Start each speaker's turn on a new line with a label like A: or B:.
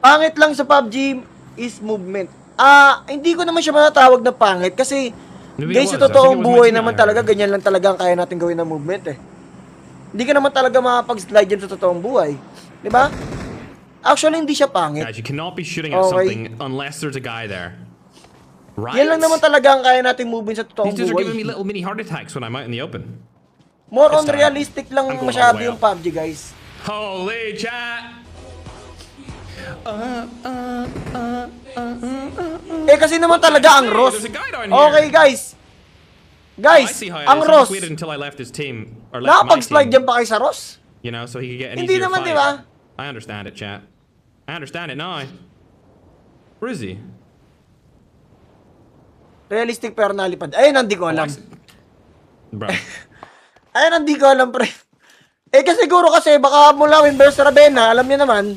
A: Pangit lang sa PUBG is movement. Hindi ko naman siya matatawag na pangit kasi
B: Maybe
A: guys,
B: it
A: sa
B: was. I think it
A: totoong
B: was my
A: buhay
B: teammate
A: naman
B: I
A: talaga,
B: heard.
A: ganyan lang talaga ang kaya natin gawin ng movement eh. Hindi ka naman talaga makapag-slide yan sa totoong buhay. Di ba? Actually, hindi siya pangit.
B: Guys, you cannot be shooting at
A: Okay.
B: something unless there's a guy there. Right?
A: Yan lang naman talaga ang kaya natin moving sa totoong
B: These dudes are giving me
A: buhay.
B: little mini heart attacks when I'm out in the open.
A: More on
B: This time,
A: realistic lang
B: I'm going all
A: masyado
B: the way
A: yung
B: up.
A: PUBG, guys.
B: Holy chat!
A: Kasi naman talaga ang Ross.
B: There's a guy down here.
A: Okay, guys.
B: I
A: Guys,
B: see how it
A: ang
B: is. He
A: Ross.
B: just waited until I left his team or left my
A: Nakapag-slide
B: team.
A: yan pa kayo sa Ross?
B: You know, so he could get an
A: Hindi
B: easier
A: naman,
B: fight.
A: di ba?
B: I understand it, chat. I understand it now. Where is he?
A: Realistic pero nalipad. Ayun, hindi ko
B: Oh,
A: alam.
B: Bro.
A: Ayun, hindi ko alam, pre. Kasi siguro kasi baka mula Winverse Ravenna, alam niyo naman,